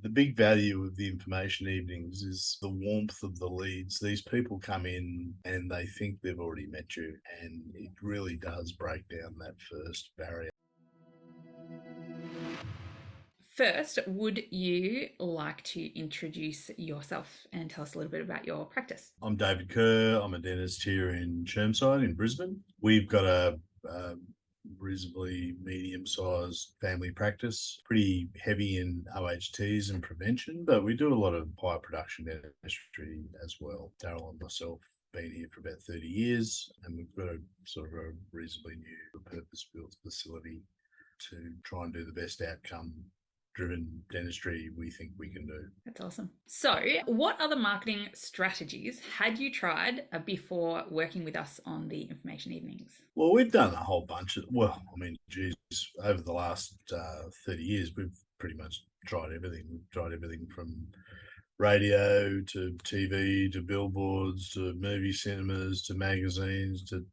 The big value of the information evenings is the warmth of the leads. These people come in and they think they've already met you, and it really does break down that first barrier. First, would you like to introduce yourself and tell us a little bit about your practice? I'm David Kerr. I'm a dentist here in Chermside in Brisbane. We've got a reasonably medium-sized family practice, pretty heavy in OHTs and prevention, but we do a lot of higher production dentistry as well. Daryl and myself been here for about 30 years, and we've got a sort of a reasonably new purpose-built facility to try and do the best outcome driven dentistry we think we can do. That's awesome. So, what other marketing strategies had you tried before working with us on the information evenings? Well, we've done a whole bunch of, geez, over the last 30 years, we've pretty much tried everything. We've tried everything from radio to TV to billboards to movie cinemas to magazines to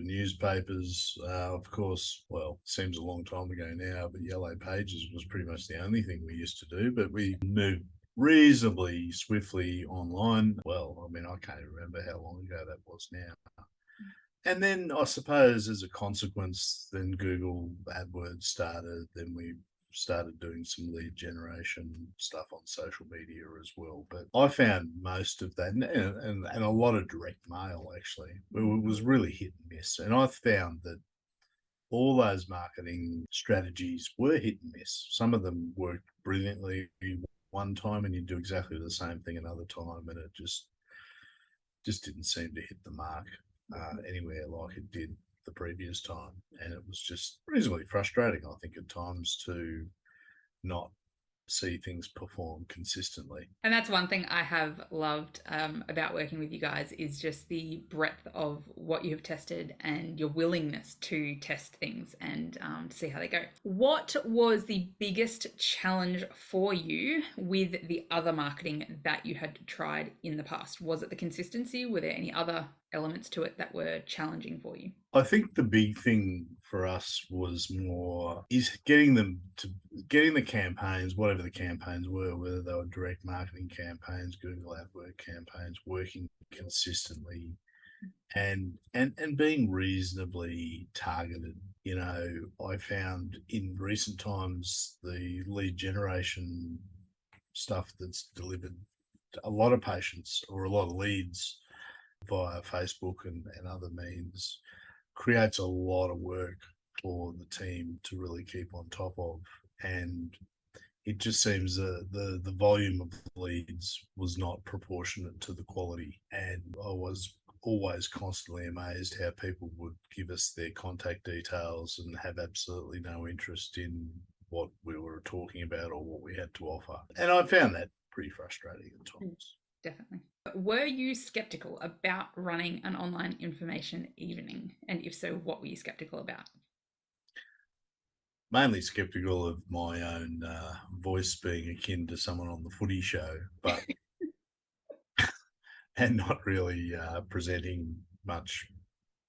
newspapers. Of course, well, seems a long time ago now, but Yellow Pages was pretty much the only thing we used to do. But we moved reasonably swiftly online. Well, I can't even remember how long ago that was now. And then I suppose as a consequence, then Google AdWords started. Then we started doing some lead generation stuff on social media as well. But I found most of that and a lot of direct mail actually. It was really hit and miss. And I found that all those marketing strategies were hit and miss. Some of them worked brilliantly one time and you do exactly the same thing another time and it just didn't seem to hit the mark anywhere like it did the previous time. And it was just reasonably frustrating, I think, at times to not see things perform consistently. And that's one thing I have loved about working with you guys is just the breadth of what you have tested and your willingness to test things and to see how they go. What was the biggest challenge for you with the other marketing that you had tried in the past? Was it the consistency? Were there any other elements to it that were challenging for you? I think the big thing for us was more is getting the campaigns, whatever the campaigns were, whether they were direct marketing campaigns, Google AdWords campaigns, working consistently and being reasonably targeted. I found in recent times the lead generation stuff that's delivered a lot of patients or a lot of leads via Facebook and other means creates a lot of work for the team to really keep on top of. And it just seems the volume of leads was not proportionate to the quality. And I was always constantly amazed how people would give us their contact details and have absolutely no interest in what we were talking about or what we had to offer. And I found that pretty frustrating at times. Definitely. Were you skeptical about running an online information evening? And if so, what were you skeptical about? Mainly skeptical of my own voice being akin to someone on the footy show, but and not really presenting much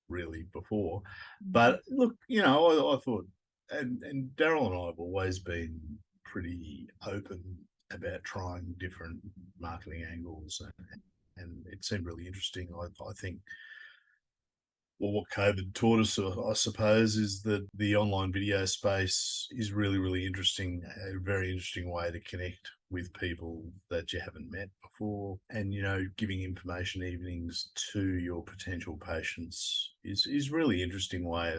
really before. But look, I thought, and Daryl and I have always been pretty open about trying different marketing angles, and it seemed really interesting. I think, well, what COVID taught us, I suppose, is that the online video space is really, really interesting, a very interesting way to connect with people that you haven't met before. And, giving information evenings to your potential patients is really interesting way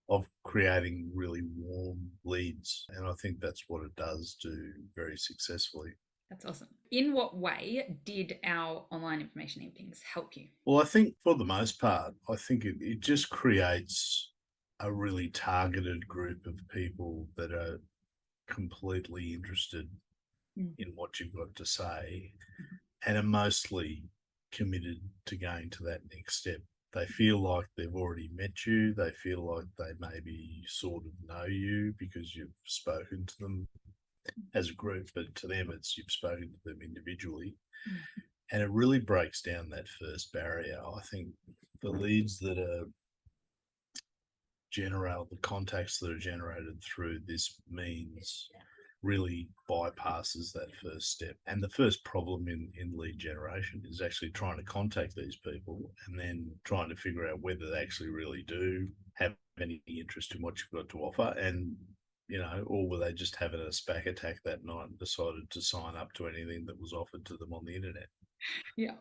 of creating really warm leads. And I think that's what it does do very successfully. That's awesome. In what way did our online information evenings help you? Well, I think for the most part, I think it just creates a really targeted group of people that are completely interested in what you've got to say and are mostly committed to going to that next step. They feel like they've already met you. They feel like they maybe sort of know you because you've spoken to them as a group, but to them, it's you've spoken to them individually. And it really breaks down that first barrier. I think the leads that are the contacts that are generated through this means really bypasses that first step. And the first problem in lead generation is actually trying to contact these people and then trying to figure out whether they actually really do have any interest in what you've got to offer. And or were they just having a SPAC attack that night and decided to sign up to anything that was offered to them on the internet? Yeah.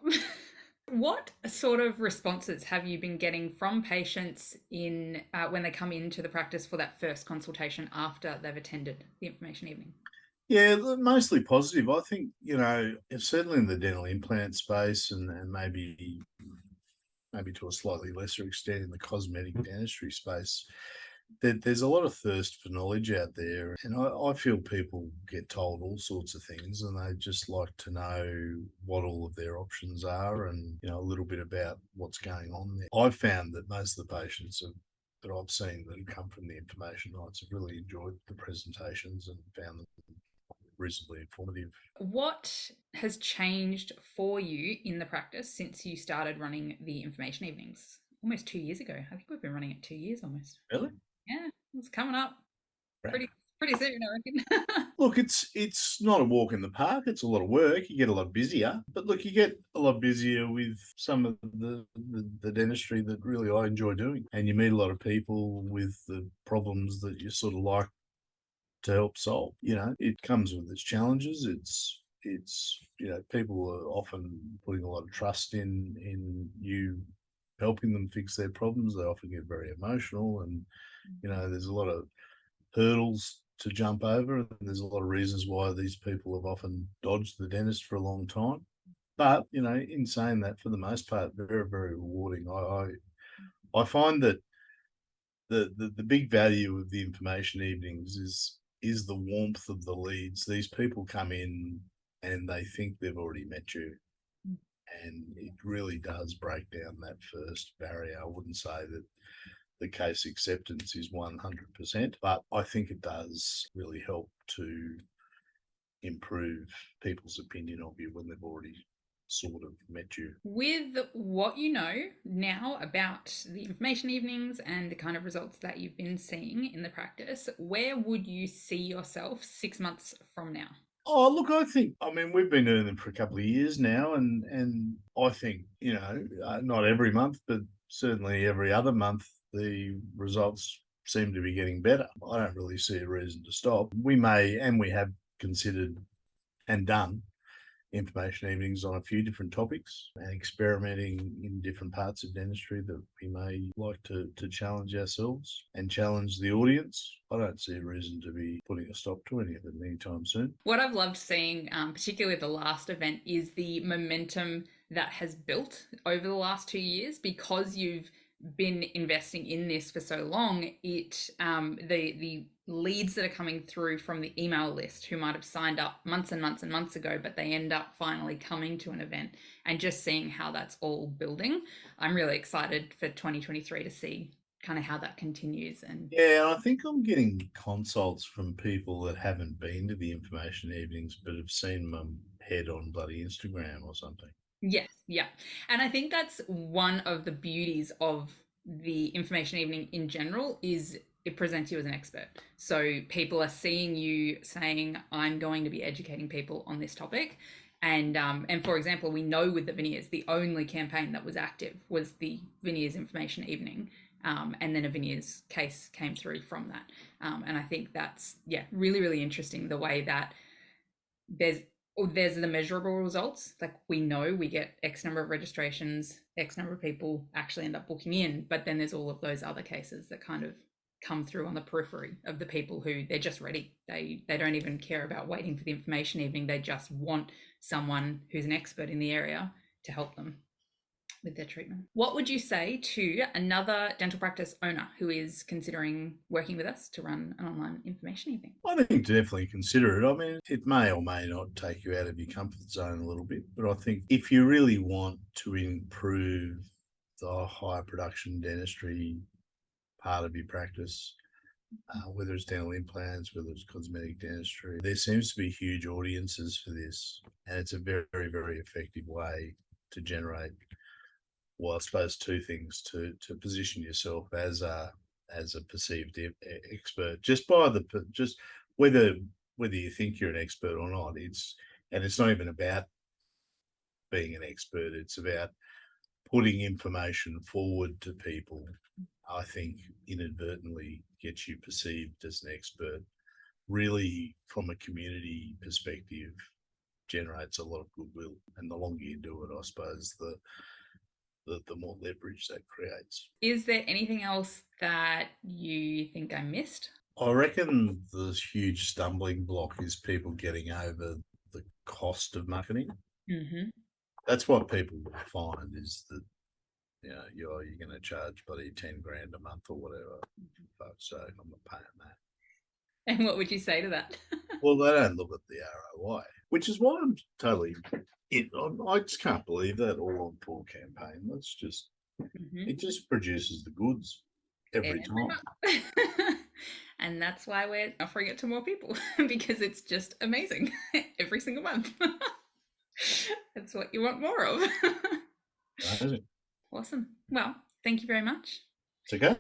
What sort of responses have you been getting from patients in when they come into the practice for that first consultation after they've attended the information evening? Yeah, mostly positive. I think, certainly in the dental implant space and maybe to a slightly lesser extent in the cosmetic dentistry space, there's a lot of thirst for knowledge out there. And I feel people get told all sorts of things and they just like to know what all of their options are and, a little bit about what's going on there. I've found that most of the patients that I've seen that have come from the information nights have really enjoyed the presentations and found them reasonably informative. What has changed for you in the practice since you started running the information evenings? Almost 2 years ago. I think we've been running it 2 years almost. Really? Yeah, it's coming up Right. pretty soon, I reckon. Look, it's not a walk in the park. It's a lot of work. You get a lot busier, but look, you get a lot busier with some of the dentistry that really I enjoy doing, and you meet a lot of people with the problems that you sort of like to help solve. It comes with its challenges. It's people are often putting a lot of trust in you helping them fix their problems. They often get very emotional, and there's a lot of hurdles to jump over, and there's a lot of reasons why these people have often dodged the dentist for a long time. But in saying that, for the most part, very, very rewarding. I find that the big value of the information evenings is the warmth of the leads. These people come in and they think they've already met you, and it really does break down that first barrier. I wouldn't say that the case acceptance is 100%, but I think it does really help to improve people's opinion of you when they've already sort of met you. With what you know now about the information evenings and the kind of results that you've been seeing in the practice, where would you see yourself 6 months from now? Oh, look, I mean, we've been doing them for a couple of years now, and I think, not every month, but certainly every other month, the results seem to be getting better. I don't really see a reason to stop. We may, and we have considered and done information evenings on a few different topics and experimenting in different parts of dentistry that we may like to challenge ourselves and challenge the audience. I don't see a reason to be putting a stop to any of it anytime soon. What I've loved seeing, particularly the last event, is the momentum that has built over the last 2 years because you've been investing in this for so long. The leads that are coming through from the email list who might have signed up months and months and months ago, but they end up finally coming to an event, and just seeing how that's all building. I'm really excited for 2023 to see kind of how that continues. And yeah, I think I'm getting consults from people that haven't been to the information evenings but have seen them head on bloody Instagram or something. yes, yeah. And I think that's one of the beauties of the information evening in general is it presents you as an expert. So people are seeing you saying, I'm going to be educating people on this topic. And for example, we know with the veneers, the only campaign that was active was the veneers information evening. And then a veneers case came through from that. And I think that's, yeah, really, really interesting the way that there's the measurable results. Like we know we get X number of registrations, X number of people actually end up booking in, but then there's all of those other cases that kind of come through on the periphery of the people who they're just ready. They don't even care about waiting for the information evening. They just want someone who's an expert in the area to help them with their treatment. What would you say to another dental practice owner who is considering working with us to run an online information evening? I think to definitely consider it. I mean, it may or may not take you out of your comfort zone a little bit, but I think if you really want to improve the higher production dentistry part of your practice, whether it's dental implants, whether it's cosmetic dentistry, there seems to be huge audiences for this, and it's a very, very effective way to generate, well, I suppose two things: to position yourself as a perceived expert, just by just whether whether you think you're an expert or not, and it's not even about being an expert. It's about putting information forward to people. I think inadvertently gets you perceived as an expert. Really, from a community perspective, generates a lot of goodwill, and the longer you do it, I suppose, the more leverage that creates. Is there anything else that you think I missed? I reckon the huge stumbling block is people getting over the cost of marketing. Mm-hmm. That's what people find is that, you're going to charge bloody 10 grand a month or whatever. Fuck's sake, I'm not paying that. And what would you say to that? Well, they don't look at the ROI, which is why I'm totally. I just can't believe that all on full campaign. That's just it. Just produces the goods every time. And that's why we're offering it to more people because it's just amazing every single month. That's what you want more of. Amazing. Awesome. Well, thank you very much. It's okay.